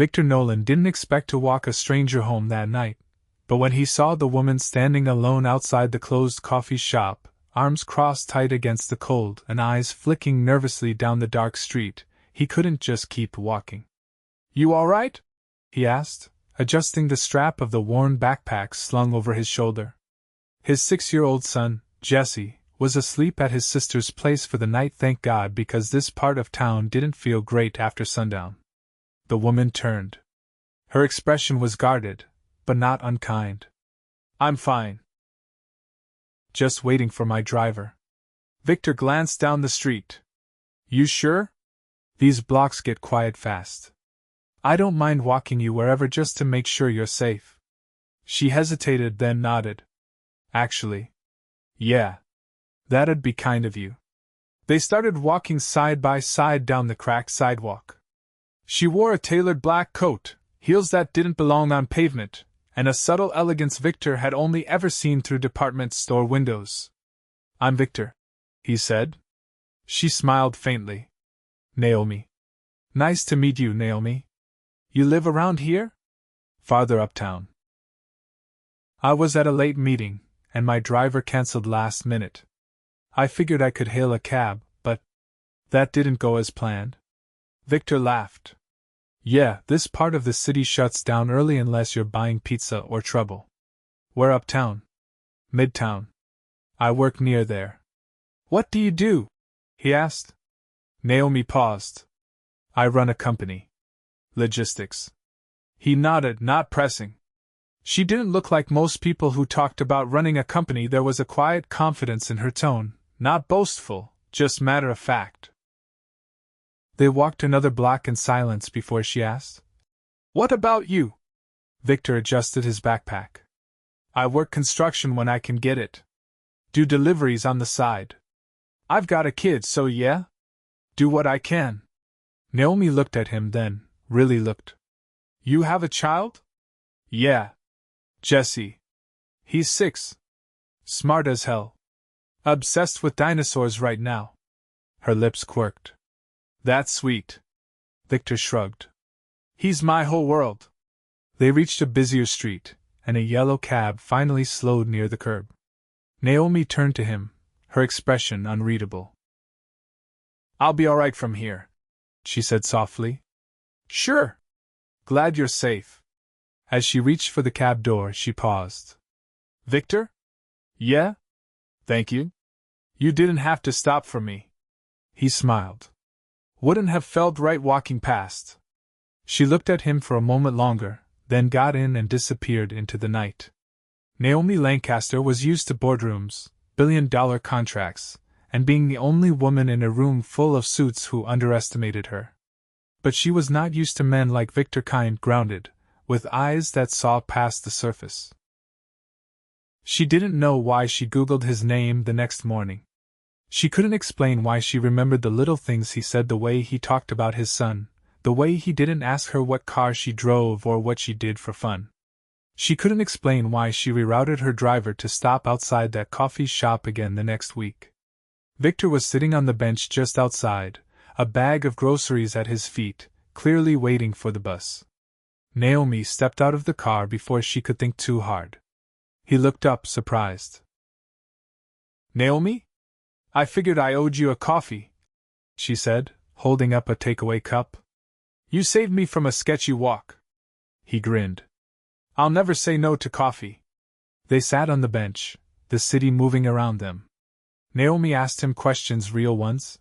Victor Nolan didn't expect to walk a stranger home that night, but when he saw the woman standing alone outside the closed coffee shop, arms crossed tight against the cold and eyes flicking nervously down the dark street, he couldn't just keep walking. "You all right?" he asked, adjusting the strap of the worn backpack slung over his shoulder. His 6-year-old son, Jesse, was asleep at his sister's place for the night, thank God, because this part of town didn't feel great after sundown. The woman turned. Her expression was guarded, but not unkind. "I'm fine. Just waiting for my driver." Victor glanced down the street. "You sure? These blocks get quiet fast. I don't mind walking you wherever just to make sure you're safe." She hesitated, then nodded. "Actually, yeah. That'd be kind of you." They started walking side by side down the cracked sidewalk. She wore a tailored black coat, heels that didn't belong on pavement, and a subtle elegance Victor had only ever seen through department store windows. "I'm Victor," he said. She smiled faintly. "Naomi. Nice to meet you, Naomi. You live around here?" "Farther uptown. I was at a late meeting, and my driver canceled last minute. I figured I could hail a cab, but that didn't go as planned." Victor laughed. "Yeah, this part of the city shuts down early unless you're buying pizza or trouble." "Where uptown?" "Midtown. I work near there." "What do you do?" he asked. Naomi paused. "I run a company. Logistics." He nodded, not pressing. She didn't look like most people who talked about running a company. There was a quiet confidence in her tone, not boastful, just matter of fact. They walked another block in silence before she asked, "What about you?" Victor adjusted his backpack. "I work construction when I can get it. Do deliveries on the side. I've got a kid, so yeah. Do what I can." Naomi looked at him, then really looked. "You have a child?" "Yeah. Jesse. He's 6. Smart as hell. Obsessed with dinosaurs right now." Her lips quirked. "That's sweet." Victor shrugged. "He's my whole world." They reached a busier street, and a yellow cab finally slowed near the curb. Naomi turned to him, her expression unreadable. "I'll be all right from here," she said softly. "Sure. Glad you're safe." As she reached for the cab door, she paused. "Victor?" "Yeah? Thank you. You didn't have to stop for me." He smiled. "Wouldn't have felt right walking past." She looked at him for a moment longer, then got in and disappeared into the night. Naomi Lancaster was used to boardrooms, billion-dollar contracts, and being the only woman in a room full of suits who underestimated her. But she was not used to men like Victor, kind, grounded, with eyes that saw past the surface. She didn't know why she Googled his name the next morning. She couldn't explain why she remembered the little things he said, the way he talked about his son, the way he didn't ask her what car she drove or what she did for fun. She couldn't explain why she rerouted her driver to stop outside that coffee shop again the next week. Victor was sitting on the bench just outside, a bag of groceries at his feet, clearly waiting for the bus. Naomi stepped out of the car before she could think too hard. He looked up, surprised. "Naomi? I figured I owed you a coffee," she said, holding up a takeaway cup. "You saved me from a sketchy walk." He grinned. "I'll never say no to coffee." They sat on the bench, the city moving around them. Naomi asked him questions, real ones.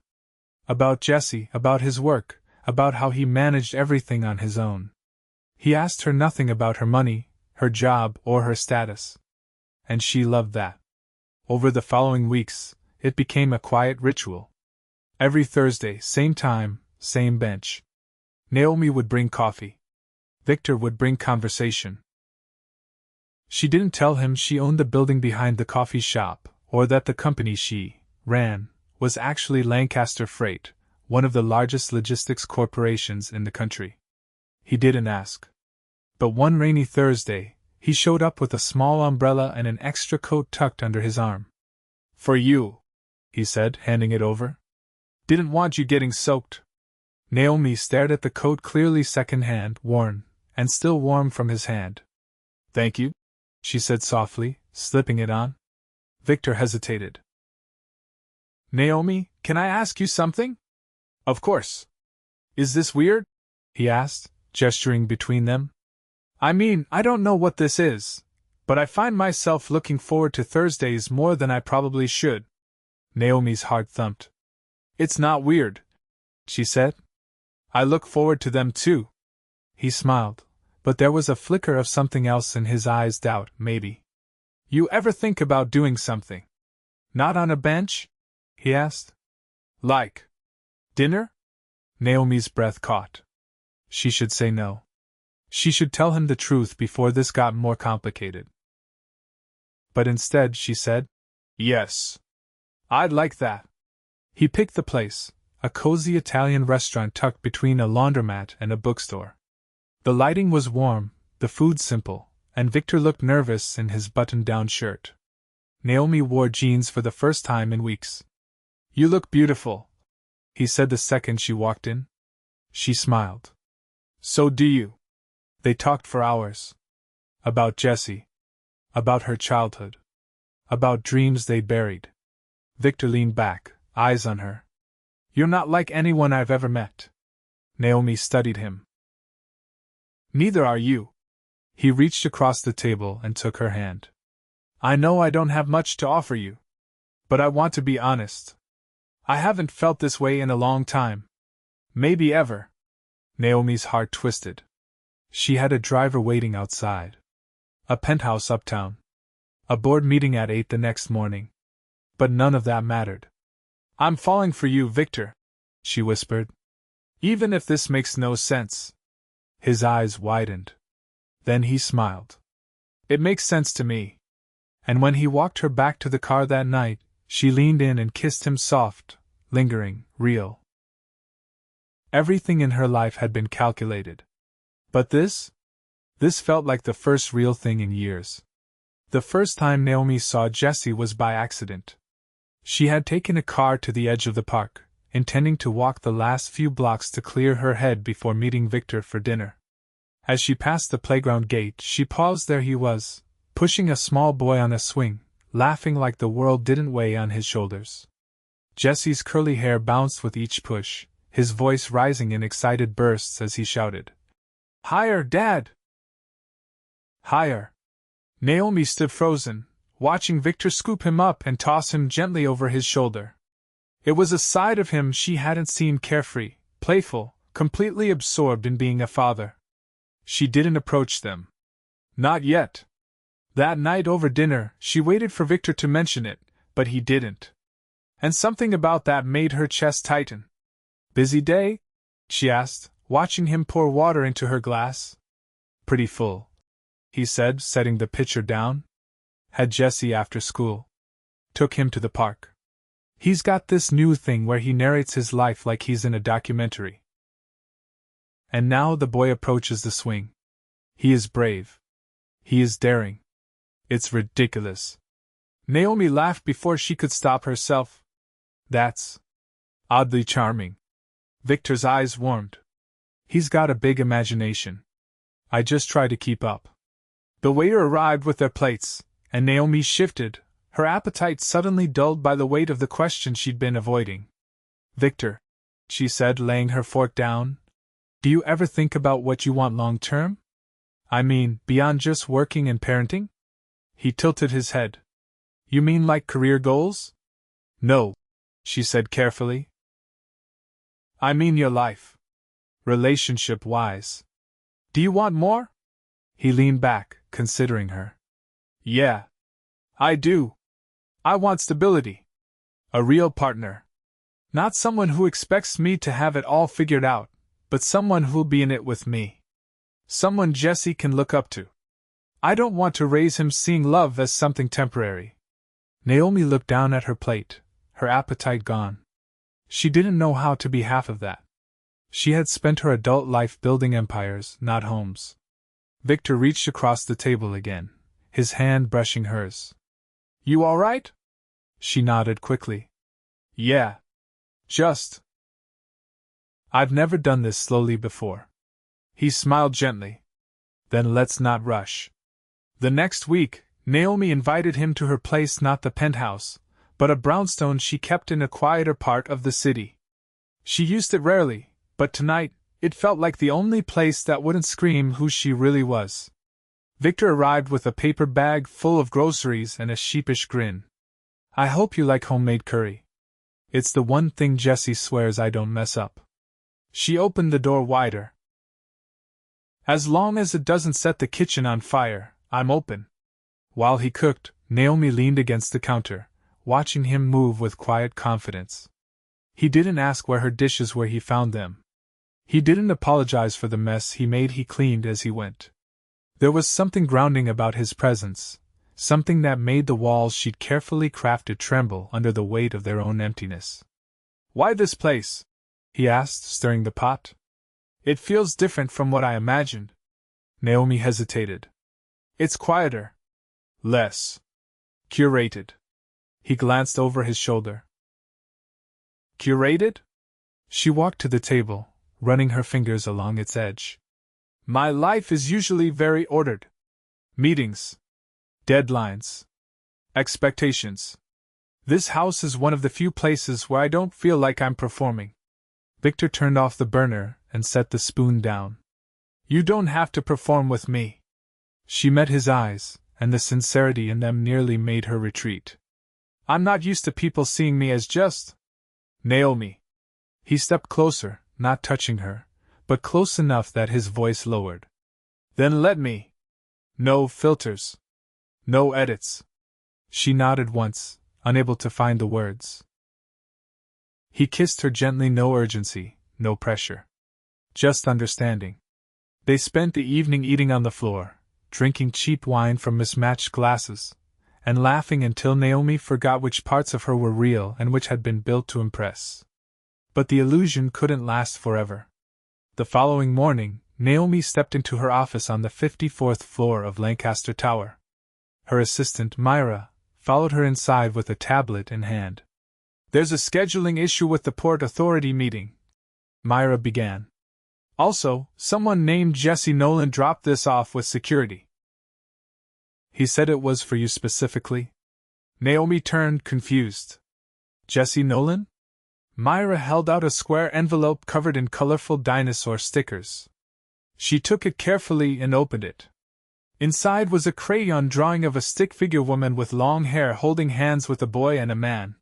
About Jesse, about his work, about how he managed everything on his own. He asked her nothing about her money, her job, or her status. And she loved that. Over the following weeks, it became a quiet ritual. Every Thursday, same time, same bench. Naomi would bring coffee. Victor would bring conversation. She didn't tell him she owned the building behind the coffee shop, or that the company she ran was actually Lancaster Freight, one of the largest logistics corporations in the country. He didn't ask. But one rainy Thursday, he showed up with a small umbrella and an extra coat tucked under his arm. "For you," he said, handing it over. "Didn't want you getting soaked." Naomi stared at the coat, clearly second-hand, worn, and still warm from his hand. "Thank you," she said softly, slipping it on. Victor hesitated. "Naomi, can I ask you something?" "Of course." "Is this weird?" he asked, gesturing between them. "I mean, I don't know what this is, but I find myself looking forward to Thursdays more than I probably should." Naomi's heart thumped. "It's not weird," she said. "I look forward to them too." He smiled, but there was a flicker of something else in his eyes, doubt, maybe. "You ever think about doing something? Not on a bench?" he asked. "Like dinner?" Naomi's breath caught. She should say no. She should tell him the truth before this got more complicated. But instead she said, "Yes. I'd like that." He picked the place, a cozy Italian restaurant tucked between a laundromat and a bookstore. The lighting was warm, the food simple, and Victor looked nervous in his button-down shirt. Naomi wore jeans for the first time in weeks. "You look beautiful," he said the second she walked in. She smiled. "So do you." They talked for hours. About Jessie. About her childhood. About dreams they buried. Victor leaned back, eyes on her. "You're not like anyone I've ever met." Naomi studied him. "Neither are you." He reached across the table and took her hand. "I know I don't have much to offer you. But I want to be honest. I haven't felt this way in a long time. Maybe ever." Naomi's heart twisted. She had a driver waiting outside. A penthouse uptown. A board meeting at 8 the next morning. But none of that mattered. "I'm falling for you, Victor," she whispered. "Even if this makes no sense." His eyes widened. Then he smiled. "It makes sense to me." And when he walked her back to the car that night, she leaned in and kissed him, soft, lingering, real. Everything in her life had been calculated. But this felt like the first real thing in years. The first time Naomi saw Jessie was by accident. She had taken a car to the edge of the park, intending to walk the last few blocks to clear her head before meeting Victor for dinner. As she passed the playground gate, she paused. There he was, pushing a small boy on a swing, laughing like the world didn't weigh on his shoulders. Jessie's curly hair bounced with each push, his voice rising in excited bursts as he shouted, "Higher, Dad! Higher!" Naomi stood frozen, watching Victor scoop him up and toss him gently over his shoulder. It was a side of him she hadn't seen, carefree, playful, completely absorbed in being a father. She didn't approach them. Not yet. That night over dinner, she waited for Victor to mention it, but he didn't. And something about that made her chest tighten. "Busy day?" she asked, watching him pour water into her glass. "Pretty full," he said, setting the pitcher down. "Had Jessie after school. Took him to the park. He's got this new thing where he narrates his life like he's in a documentary. And now the boy approaches the swing. He is brave. He is daring. It's ridiculous." Naomi laughed before she could stop herself. "That's oddly charming." Victor's eyes warmed. "He's got a big imagination. I just try to keep up." The waiter arrived with their plates, and Naomi shifted, her appetite suddenly dulled by the weight of the question she'd been avoiding. "Victor," she said, laying her fork down, "do you ever think about what you want long term? I mean, beyond just working and parenting?" He tilted his head. "You mean like career goals?" "No," she said carefully. "I mean your life. Relationship-wise. Do you want more?" He leaned back, considering her. "Yeah. I do. I want stability. A real partner. Not someone who expects me to have it all figured out, but someone who'll be in it with me. Someone Jessie can look up to. I don't want to raise him seeing love as something temporary." Naomi looked down at her plate, her appetite gone. She didn't know how to be half of that. She had spent her adult life building empires, not homes. Victor reached across the table again, his hand brushing hers. "You all right?" She nodded quickly. "Yeah. Just I've never done this slowly before. He smiled gently. Then let's not rush. The next week, Naomi invited him to her place, not the penthouse, but a brownstone she kept in a quieter part of the city. She used it rarely, but tonight, it felt like the only place that wouldn't scream who she really was. Victor arrived with a paper bag full of groceries and a sheepish grin. I hope you like homemade curry. It's the one thing Jessie swears I don't mess up. She opened the door wider. As long as it doesn't set the kitchen on fire, I'm open. While he cooked, Naomi leaned against the counter, watching him move with quiet confidence. He didn't ask where her dishes were, he found them. He didn't apologize for the mess he made, he cleaned as he went. There was something grounding about his presence, something that made the walls she'd carefully crafted tremble under the weight of their own emptiness. Why this place? He asked, stirring the pot. It feels different from what I imagined. Naomi hesitated. It's quieter. Less curated. He glanced over his shoulder. Curated? She walked to the table, running her fingers along its edge. My life is usually very ordered. Meetings. Deadlines. Expectations. This house is one of the few places where I don't feel like I'm performing. Victor turned off the burner and set the spoon down. You don't have to perform with me. She met his eyes, and the sincerity in them nearly made her retreat. I'm not used to people seeing me as just Naomi. He stepped closer, not touching her, but close enough that his voice lowered. Then let me. No filters. No edits. She nodded once, unable to find the words. He kissed her gently, no urgency, no pressure. Just understanding. They spent the evening eating on the floor, drinking cheap wine from mismatched glasses, and laughing until Naomi forgot which parts of her were real and which had been built to impress. But the illusion couldn't last forever. The following morning, Naomi stepped into her office on the 54th floor of Lancaster Tower. Her assistant, Myra, followed her inside with a tablet in hand. There's a scheduling issue with the Port Authority meeting, Myra began. Also, someone named Jesse Nolan dropped this off with security. He said it was for you specifically? Naomi turned, confused. Jesse Nolan? Myra held out a square envelope covered in colorful dinosaur stickers. She took it carefully and opened it. Inside was a crayon drawing of a stick figure woman with long hair holding hands with a boy and a man.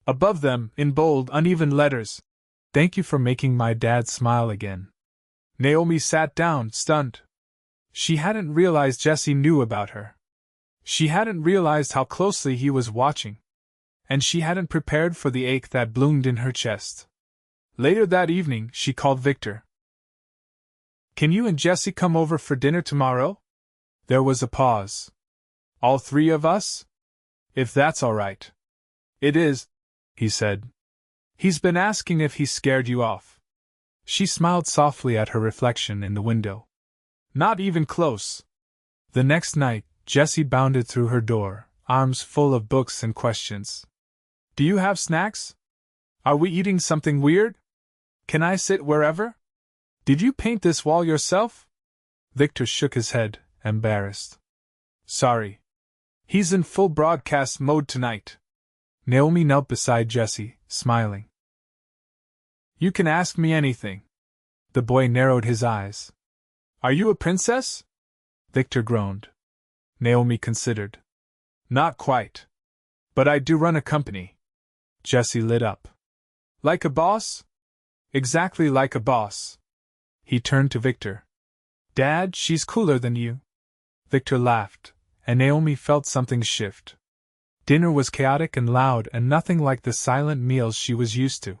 Above them, in bold, uneven letters, "Thank you for making my dad smile again." Naomi sat down, stunned. She hadn't realized Jesse knew about her. She hadn't realized how closely he was watching. And she hadn't prepared for the ache that bloomed in her chest. Later that evening, she called Victor. Can you and Jesse come over for dinner tomorrow? There was a pause. All three of us? If that's all right. It is, he said. He's been asking if he scared you off. She smiled softly at her reflection in the window. Not even close. The next night, Jessie bounded through her door, arms full of books and questions. Do you have snacks? Are we eating something weird? Can I sit wherever? Did you paint this wall yourself? Victor shook his head, embarrassed. Sorry. He's in full broadcast mode tonight. Naomi knelt beside Jessie, smiling. You can ask me anything. The boy narrowed his eyes. Are you a princess? Victor groaned. Naomi considered. Not quite. But I do run a company. Jessie lit up. Like a boss? Exactly like a boss. He turned to Victor. Dad, she's cooler than you. Victor laughed, and Naomi felt something shift. Dinner was chaotic and loud and nothing like the silent meals she was used to.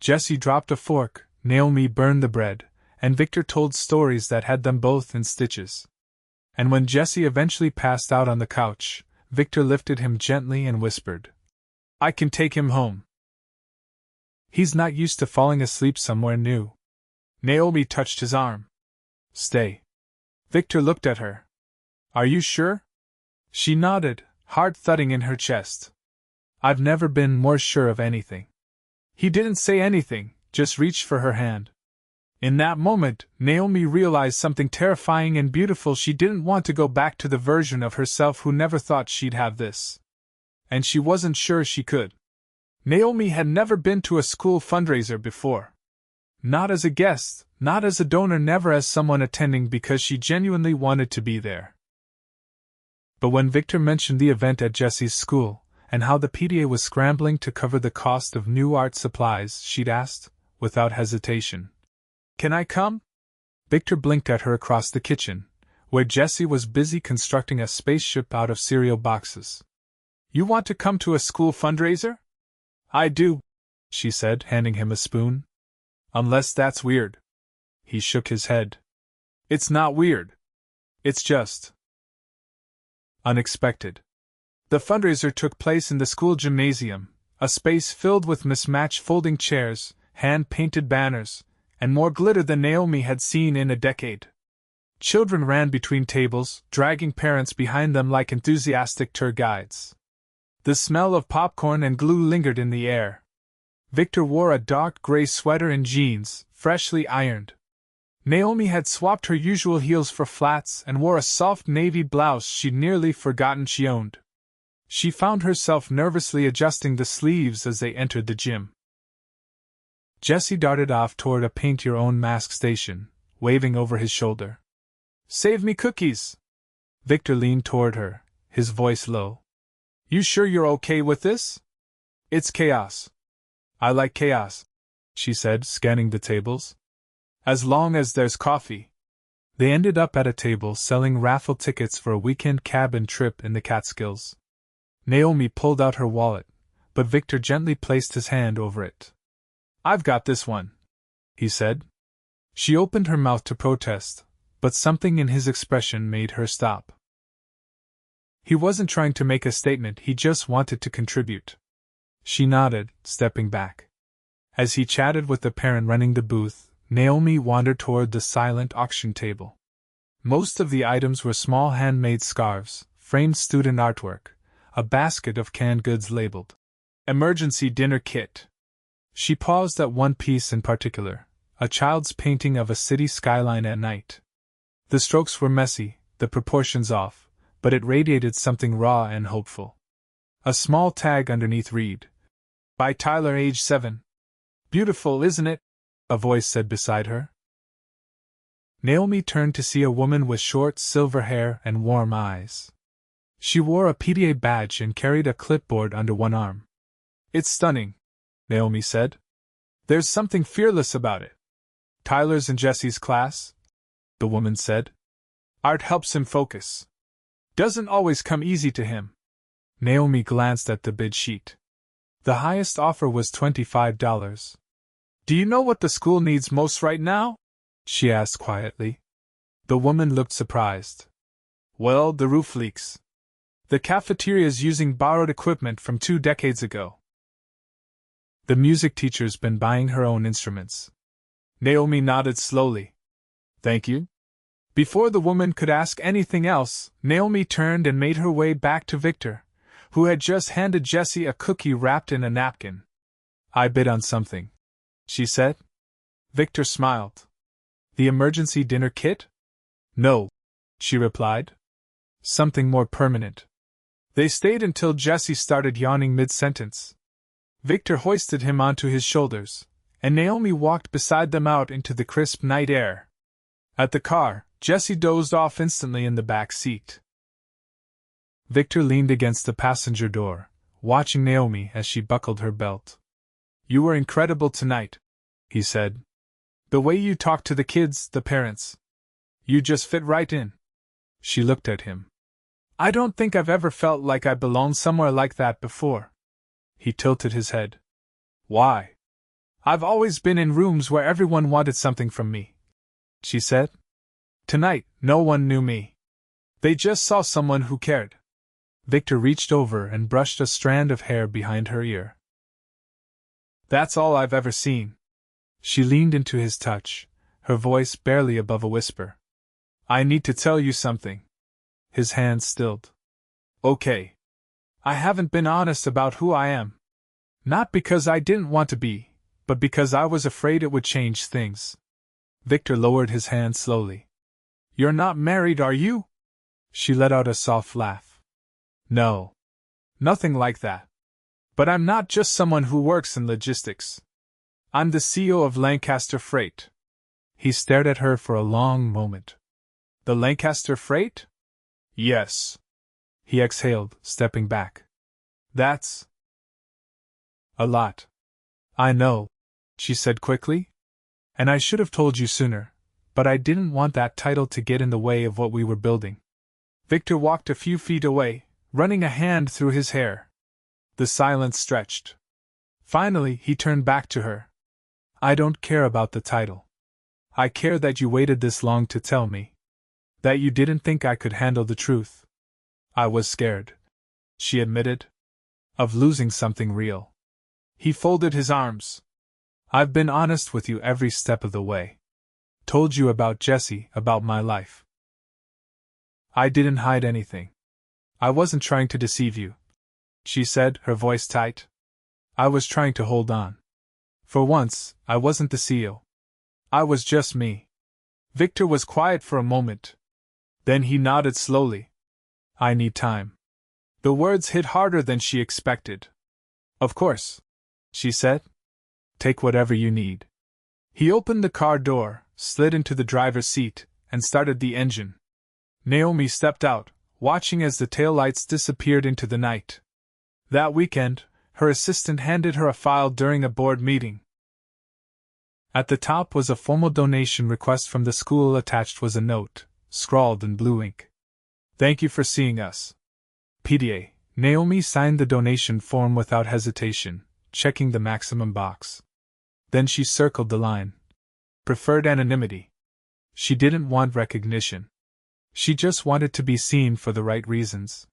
Jessie dropped a fork, Naomi burned the bread, and Victor told stories that had them both in stitches. And when Jessie eventually passed out on the couch, Victor lifted him gently and whispered, I can take him home. He's not used to falling asleep somewhere new. Naomi touched his arm. Stay. Victor looked at her. Are you sure? She nodded, heart thudding in her chest. I've never been more sure of anything. He didn't say anything, just reached for her hand. In that moment, Naomi realized something terrifying and beautiful. She didn't want to go back to the version of herself who never thought she'd have this. And she wasn't sure she could. Naomi had never been to a school fundraiser before. Not as a guest, not as a donor, never as someone attending because she genuinely wanted to be there. But when Victor mentioned the event at Jessie's school, and how the PTA was scrambling to cover the cost of new art supplies, she'd asked, without hesitation, "Can I come?" Victor blinked at her across the kitchen, where Jessie was busy constructing a spaceship out of cereal boxes. "You want to come to a school fundraiser?" "I do," she said, handing him a spoon. "Unless that's weird." He shook his head. "It's not weird. It's just unexpected." The fundraiser took place in the school gymnasium, a space filled with mismatched folding chairs, hand-painted banners, and more glitter than Naomi had seen in a decade. Children ran between tables, dragging parents behind them like enthusiastic tour guides. The smell of popcorn and glue lingered in the air. Victor wore a dark gray sweater and jeans, freshly ironed. Naomi had swapped her usual heels for flats and wore a soft navy blouse she'd nearly forgotten she owned. She found herself nervously adjusting the sleeves as they entered the gym. Jessie darted off toward a paint-your-own-mask station, waving over his shoulder. "Save me cookies!" Victor leaned toward her, his voice low. "You sure you're okay with this?" "It's chaos." "I like chaos," she said, scanning the tables. "As long as there's coffee." They ended up at a table selling raffle tickets for a weekend cabin trip in the Catskills. Naomi pulled out her wallet, but Victor gently placed his hand over it. "I've got this one," he said. She opened her mouth to protest, but something in his expression made her stop. He wasn't trying to make a statement, he just wanted to contribute. She nodded, stepping back. As he chatted with the parent running the booth, Naomi wandered toward the silent auction table. Most of the items were small handmade scarves, framed student artwork, a basket of canned goods labeled "Emergency Dinner Kit." She paused at one piece in particular, a child's painting of a city skyline at night. The strokes were messy, the proportions off, but it radiated something raw and hopeful. A small tag underneath read, "By Tyler, age 7. "Beautiful, isn't it?" a voice said beside her. Naomi turned to see a woman with short silver hair and warm eyes. She wore a PTA badge and carried a clipboard under one arm. "It's stunning," Naomi said. "There's something fearless about it." "Tyler's in Jessie's class," the woman said. "Art helps him focus. Doesn't always come easy to him." Naomi glanced at the bid sheet. The highest offer was $25. "Do you know what the school needs most right now?" she asked quietly. The woman looked surprised. "Well, the roof leaks. The cafeteria's using borrowed equipment from 2 decades ago. The music teacher's been buying her own instruments." Naomi nodded slowly. "Thank you." Before the woman could ask anything else, Naomi turned and made her way back to Victor, who had just handed Jessie a cookie wrapped in a napkin. "I bid on something," she said. Victor smiled. "The emergency dinner kit?" "No," she replied. "Something more permanent." They stayed until Jessie started yawning mid-sentence. Victor hoisted him onto his shoulders, and Naomi walked beside them out into the crisp night air. At the car, Jessie dozed off instantly in the back seat. Victor leaned against the passenger door, watching Naomi as she buckled her belt. "You were incredible tonight," he said. "The way you talked to the kids, the parents. You just fit right in." She looked at him. "I don't think I've ever felt like I belonged somewhere like that before." He tilted his head. "Why?" "I've always been in rooms where everyone wanted something from me," she said. "Tonight, no one knew me. They just saw someone who cared." Victor reached over and brushed a strand of hair behind her ear. "That's all I've ever seen." She leaned into his touch, her voice barely above a whisper. "I need to tell you something." His hand stilled. "Okay. I haven't been honest about who I am. Not because I didn't want to be, but because I was afraid it would change things. Victor lowered his hand slowly. You're not married, are you? She let out a soft laugh. No. Nothing like that. But I'm not just someone who works in logistics. I'm the CEO of Lancaster Freight. He stared at her for a long moment. The Lancaster Freight? Yes. He exhaled, stepping back. That's a lot. I know, she said quickly. And I should have told you sooner, but I didn't want that title to get in the way of what we were building. Victor walked a few feet away, running a hand through his hair. The silence stretched. Finally, he turned back to her. I don't care about the title. I care that you waited this long to tell me. That you didn't think I could handle the truth. I was scared, she admitted, of losing something real. He folded his arms. I've been honest with you every step of the way. Told you about Jessie, about my life. I didn't hide anything. I wasn't trying to deceive you, she said, her voice tight. I was trying to hold on. For once, I wasn't the CEO. I was just me. Victor was quiet for a moment. Then he nodded slowly. I need time. The words hit harder than she expected. Of course, she said. Take whatever you need. He opened the car door, slid into the driver's seat, and started the engine. Naomi stepped out, watching as the taillights disappeared into the night. That weekend, her assistant handed her a file during a board meeting. At the top was a formal donation request from the school. Attached was a note, scrawled in blue ink. Thank you for seeing us. PDA. Naomi signed the donation form without hesitation, checking the maximum box. Then she circled the line. Preferred anonymity. She didn't want recognition. She just wanted to be seen for the right reasons.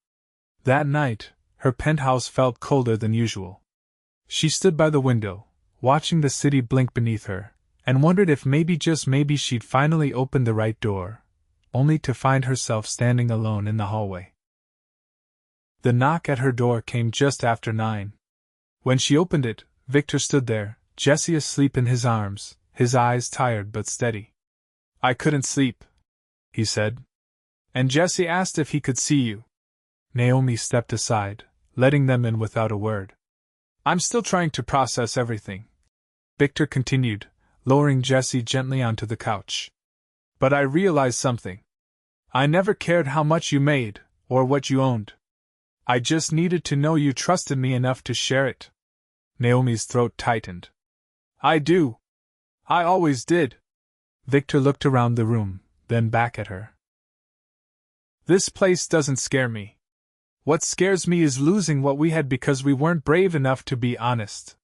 That night, her penthouse felt colder than usual. She stood by the window, watching the city blink beneath her, and wondered if maybe, just maybe, she'd finally opened the right door, only to find herself standing alone in the hallway. The knock at her door came just after 9. When she opened it, Victor stood there, Jessie asleep in his arms, his eyes tired but steady. I couldn't sleep, he said. And Jessie asked if he could see you. Naomi stepped aside, letting them in without a word. I'm still trying to process everything, Victor continued, lowering Jessie gently onto the couch. But I realized something. I never cared how much you made, or what you owned. I just needed to know you trusted me enough to share it. Naomi's throat tightened. I do. I always did. Victor looked around the room, then back at her. This place doesn't scare me. What scares me is losing what we had because we weren't brave enough to be honest.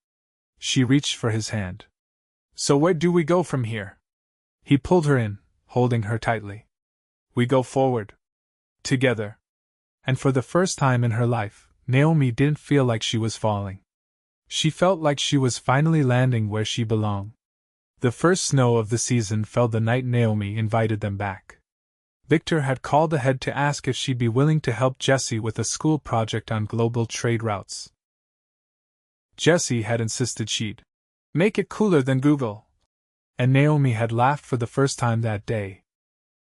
She reached for his hand. So where do we go from here? He pulled her in, holding her tightly. We go forward. Together. And for the first time in her life, Naomi didn't feel like she was falling. She felt like she was finally landing where she belonged. The first snow of the season fell the night Naomi invited them back. Victor had called ahead to ask if she'd be willing to help Jessie with a school project on global trade routes. Jessie had insisted she'd make it cooler than Google. And Naomi had laughed for the first time that day.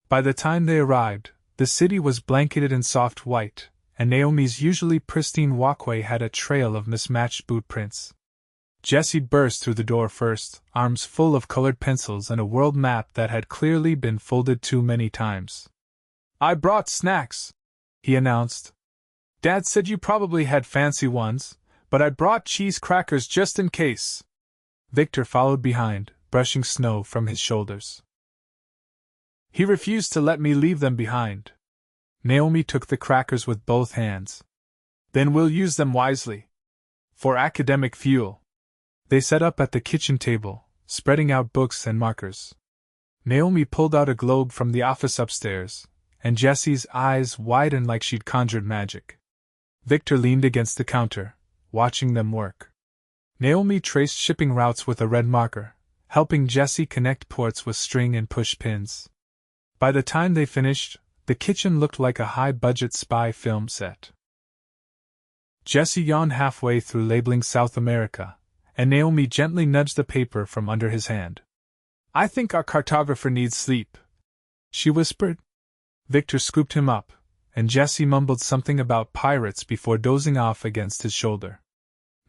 By the time they arrived, the city was blanketed in soft white, and Naomi's usually pristine walkway had a trail of mismatched boot prints. Jessie burst through the door first, arms full of colored pencils and a world map that had clearly been folded too many times. I brought snacks, he announced. Dad said you probably had fancy ones, but I brought cheese crackers just in case. Victor followed behind, brushing snow from his shoulders. He refused to let me leave them behind. Naomi took the crackers with both hands. Then we'll use them wisely. For academic fuel. They sat up at the kitchen table, spreading out books and markers. Naomi pulled out a globe from the office upstairs, and Jessie's eyes widened like she'd conjured magic. Victor leaned against the counter, watching them work. Naomi traced shipping routes with a red marker, helping Jessie connect ports with string and push pins. By the time they finished, the kitchen looked like a high-budget spy film set. Jessie yawned halfway through labeling South America, and Naomi gently nudged the paper from under his hand. I think our cartographer needs sleep, she whispered. Victor scooped him up, and Jessie mumbled something about pirates before dozing off against his shoulder.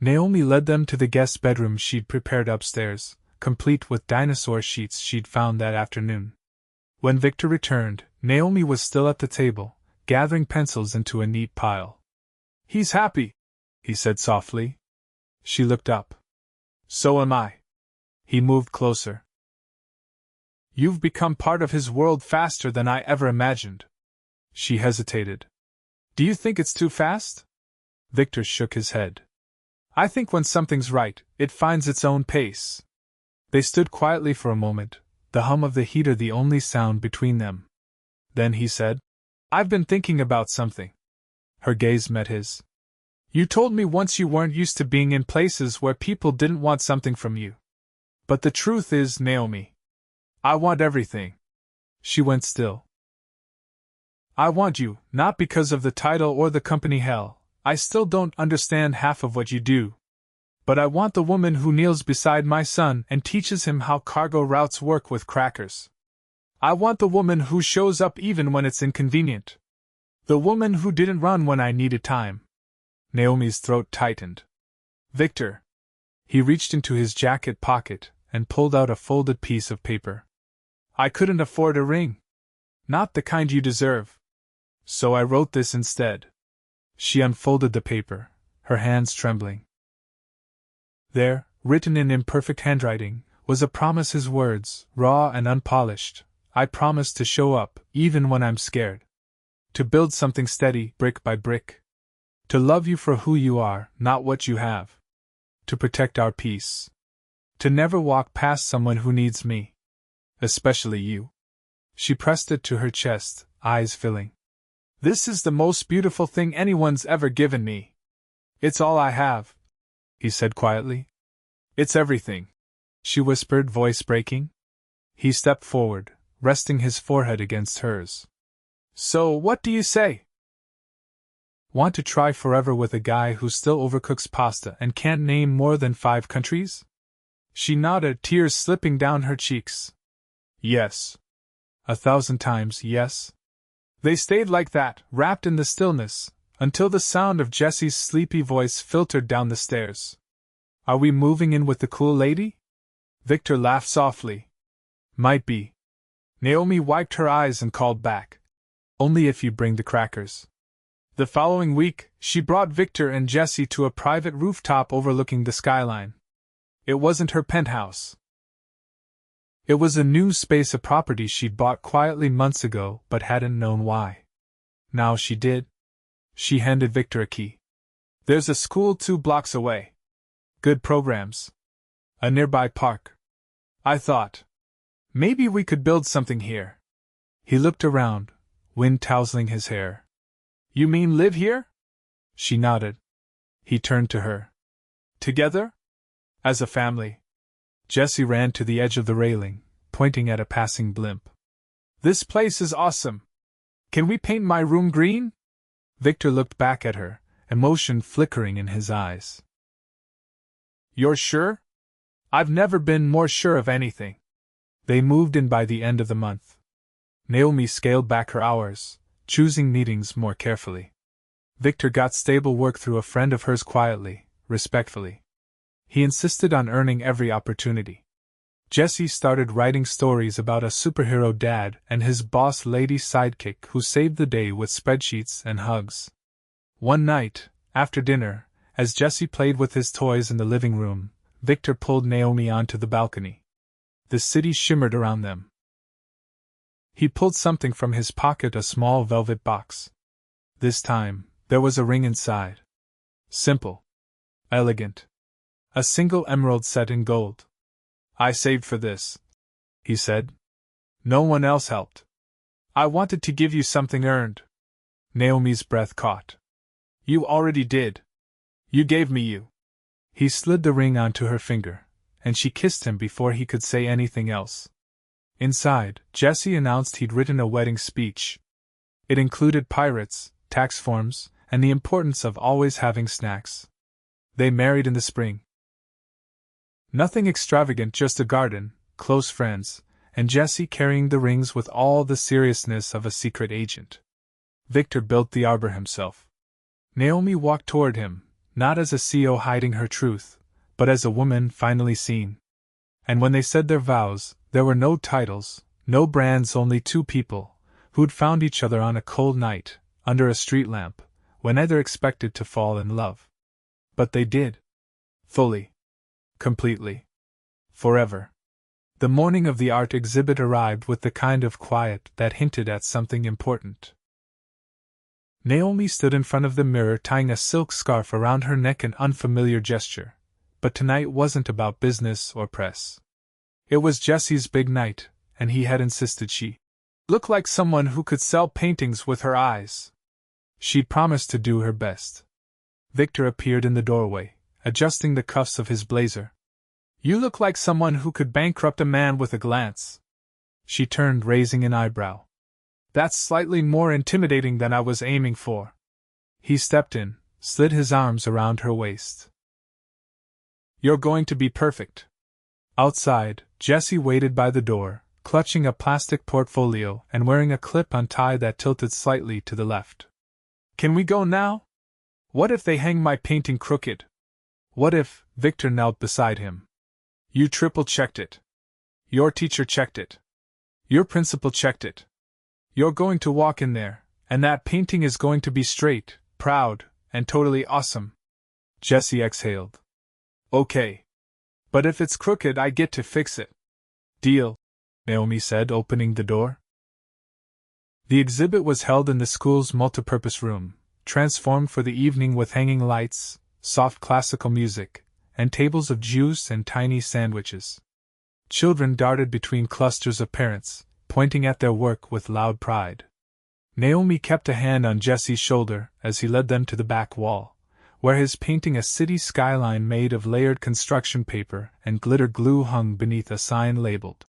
Naomi led them to the guest bedroom she'd prepared upstairs, complete with dinosaur sheets she'd found that afternoon. When Victor returned, Naomi was still at the table, gathering pencils into a neat pile. He's happy, he said softly. She looked up. So am I. He moved closer. You've become part of his world faster than I ever imagined. She hesitated. Do you think it's too fast? Victor shook his head. I think when something's right, it finds its own pace. They stood quietly for a moment, the hum of the heater the only sound between them. Then he said, I've been thinking about something. Her gaze met his. You told me once you weren't used to being in places where people didn't want something from you. But the truth is, Naomi, I want everything. She went still. I want you, not because of the title or the company hell. I still don't understand half of what you do. But I want the woman who kneels beside my son and teaches him how cargo routes work with crackers. I want the woman who shows up even when it's inconvenient. The woman who didn't run when I needed time. Naomi's throat tightened. Victor. He reached into his jacket pocket and pulled out a folded piece of paper. I couldn't afford a ring. Not the kind you deserve. So I wrote this instead. She unfolded the paper, her hands trembling. There, written in imperfect handwriting, was a promise, his words, raw and unpolished. I promise to show up, even when I'm scared. To build something steady, brick by brick. To love you for who you are, not what you have. To protect our peace. To never walk past someone who needs me. Especially you. She pressed it to her chest, eyes filling. This is the most beautiful thing anyone's ever given me. It's all I have, he said quietly. It's everything, she whispered, voice breaking. He stepped forward, resting his forehead against hers. So, what do you say? Want to try forever with a guy who still overcooks pasta and can't name more than 5 countries? She nodded, tears slipping down her cheeks. Yes. 1,000 times yes. They stayed like that, wrapped in the stillness, until the sound of Jessie's sleepy voice filtered down the stairs. Are we moving in with the cool lady? Victor laughed softly. Might be. Naomi wiped her eyes and called back. Only if you bring the crackers. The following week, she brought Victor and Jessie to a private rooftop overlooking the skyline. It wasn't her penthouse. It was a new space, a property she'd bought quietly months ago but hadn't known why. Now she did. She handed Victor a key. There's a school 2 blocks away. Good programs. A nearby park. I thought, maybe we could build something here. He looked around, wind tousling his hair. You mean live here? She nodded. He turned to her. Together? As a family. Jessie ran to the edge of the railing, pointing at a passing blimp. This place is awesome. Can we paint my room green? Victor looked back at her, emotion flickering in his eyes. You're sure? I've never been more sure of anything. They moved in by the end of the month. Naomi scaled back her hours, choosing meetings more carefully. Victor got stable work through a friend of hers quietly, respectfully. He insisted on earning every opportunity. Jessie started writing stories about a superhero dad and his boss lady sidekick who saved the day with spreadsheets and hugs. One night, after dinner, as Jessie played with his toys in the living room, Victor pulled Naomi onto the balcony. The city shimmered around them. He pulled something from his pocket, a small velvet box. This time, there was a ring inside. Simple. Elegant. A single emerald set in gold. I saved for this, he said. No one else helped. I wanted to give you something earned. Naomi's breath caught. You already did. You gave me you. He slid the ring onto her finger, and she kissed him before he could say anything else. Inside, Jessie announced he'd written a wedding speech. It included pirates, tax forms, and the importance of always having snacks. They married in the spring. Nothing extravagant, just a garden, close friends, and Jessie carrying the rings with all the seriousness of a secret agent. Victor built the arbor himself. Naomi walked toward him, not as a CEO hiding her truth, but as a woman finally seen. And when they said their vows, there were no titles, no brands, only two people, who'd found each other on a cold night, under a street lamp, when neither expected to fall in love. But they did. Fully. Completely. Forever. The morning of the art exhibit arrived with the kind of quiet that hinted at something important. Naomi stood in front of the mirror tying a silk scarf around her neck, an unfamiliar gesture. But tonight wasn't about business or press. It was Jessie's big night, and he had insisted she look like someone who could sell paintings with her eyes. She'd promised to do her best. Victor appeared in the doorway, adjusting the cuffs of his blazer. You look like someone who could bankrupt a man with a glance. She turned, raising an eyebrow. That's slightly more intimidating than I was aiming for. He stepped in, slid his arms around her waist. You're going to be perfect. Outside, Jessie waited by the door, clutching a plastic portfolio and wearing a clip-on tie that tilted slightly to the left. Can we go now? What if they hang my painting crooked? What if? Victor knelt beside him. You triple-checked it. Your teacher checked it. Your principal checked it. You're going to walk in there, and that painting is going to be straight, proud, and totally awesome. Jessie exhaled. Okay. But if it's crooked, I get to fix it. Deal, Naomi said, opening the door. The exhibit was held in the school's multipurpose room, transformed for the evening with hanging lights, soft classical music, and tables of juice and tiny sandwiches. Children darted between clusters of parents, pointing at their work with loud pride. Naomi kept a hand on Jessie's shoulder as he led them to the back wall, where his painting, a city skyline made of layered construction paper and glitter glue, hung beneath a sign labeled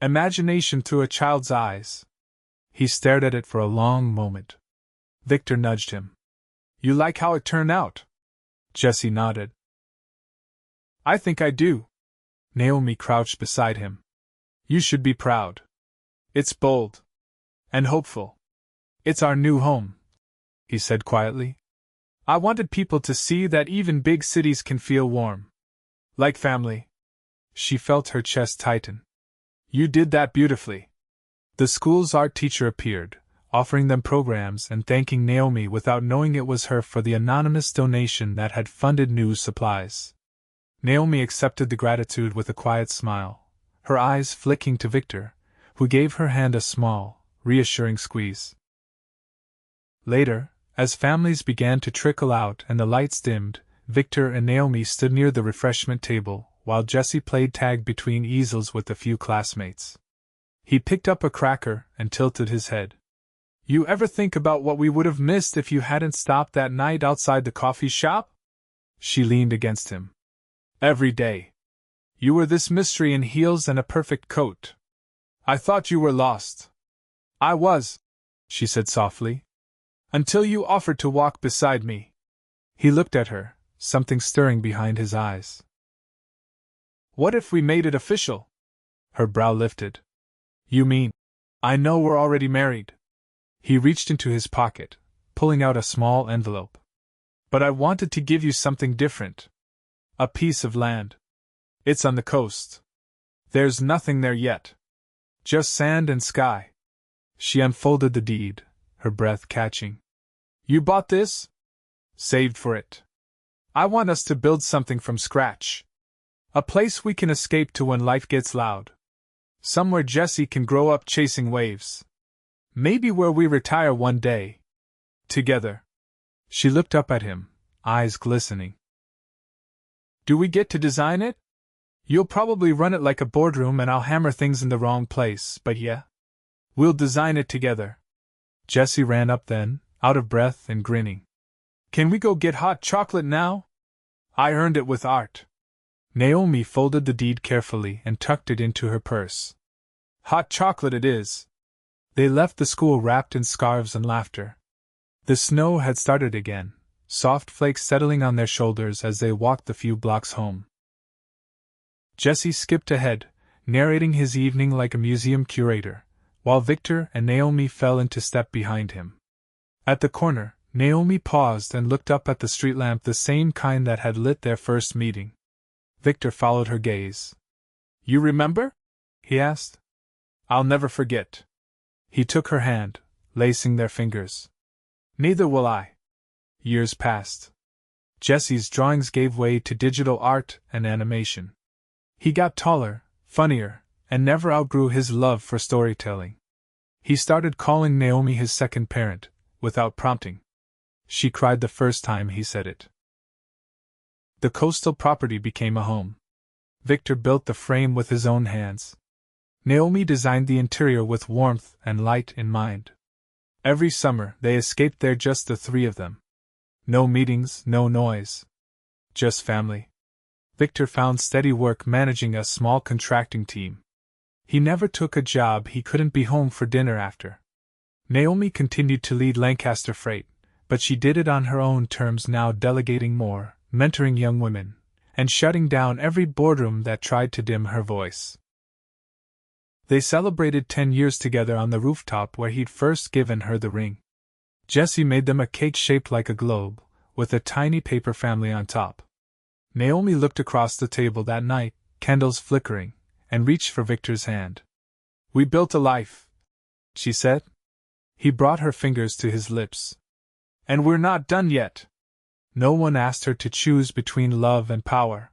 Imagination Through a Child's Eyes. He stared at it for a long moment. Victor nudged him. You like how it turned out? Jessie nodded. I think I do. Naomi crouched beside him. You should be proud. It's bold. And hopeful. It's our new home, he said quietly. I wanted people to see that even big cities can feel warm. Like family. She felt her chest tighten. You did that beautifully. The school's art teacher appeared, offering them programs and thanking Naomi without knowing it was her for the anonymous donation that had funded new supplies. Naomi accepted the gratitude with a quiet smile, her eyes flicking to Victor, who gave her hand a small, reassuring squeeze. Later, as families began to trickle out and the lights dimmed, Victor and Naomi stood near the refreshment table, while Jessie played tag between easels with a few classmates. He picked up a cracker and tilted his head. You ever think about what we would have missed if you hadn't stopped that night outside the coffee shop? She leaned against him. Every day. You were this mystery in heels and a perfect coat. I thought you were lost. I was, she said softly. Until you offered to walk beside me. He looked at her, something stirring behind his eyes. What if we made it official? Her brow lifted. You mean, I know we're already married. He reached into his pocket, pulling out a small envelope. But I wanted to give you something different. A piece of land. It's on the coast. There's nothing there yet. Just sand and sky. She unfolded the deed, her breath catching. You bought this? Saved for it. I want us to build something from scratch. A place we can escape to when life gets loud. Somewhere Jessie can grow up chasing waves. Maybe where we retire one day. Together. She looked up at him, eyes glistening. Do we get to design it? You'll probably run it like a boardroom and I'll hammer things in the wrong place, but yeah. We'll design it together. Jessie ran up then, out of breath and grinning. Can we go get hot chocolate now? I earned it with art. Naomi folded the deed carefully and tucked it into her purse. Hot chocolate it is. They left the school wrapped in scarves and laughter. The snow had started again, soft flakes settling on their shoulders as they walked the few blocks home. Jesse skipped ahead, narrating his evening like a museum curator, while Victor and Naomi fell into step behind him. At the corner, Naomi paused and looked up at the street lamp, the same kind that had lit their first meeting. Victor followed her gaze. "You remember?" he asked. "I'll never forget." He took her hand, lacing their fingers. "Neither will I." Years passed. Jesse's drawings gave way to digital art and animation. He got taller, funnier, and never outgrew his love for storytelling. He started calling Naomi his second parent, without prompting. She cried the first time he said it. The coastal property became a home. Victor built the frame with his own hands. Naomi designed the interior with warmth and light in mind. Every summer they escaped there, just the three of them. No meetings, no noise. Just family. Victor found steady work managing a small contracting team. He never took a job he couldn't be home for dinner after. Naomi continued to lead Lancaster Freight, but she did it on her own terms now, delegating more, mentoring young women, and shutting down every boardroom that tried to dim her voice. They celebrated 10 years together on the rooftop where he'd first given her the ring. Jesse made them a cake shaped like a globe, with a tiny paper family on top. Naomi looked across the table that night, candles flickering, and reached for Victor's hand. "We built a life," she said. He brought her fingers to his lips. "And we're not done yet." No one asked her to choose between love and power,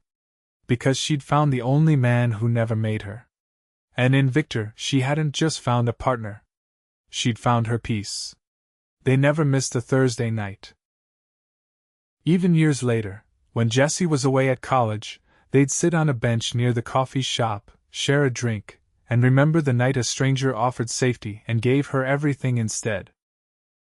because she'd found the only man who never made her. And in Victor, she hadn't just found a partner. She'd found her peace. They never missed a Thursday night. Even years later, when Jesse was away at college, they'd sit on a bench near the coffee shop, share a drink, and remember the night a stranger offered safety and gave her everything instead.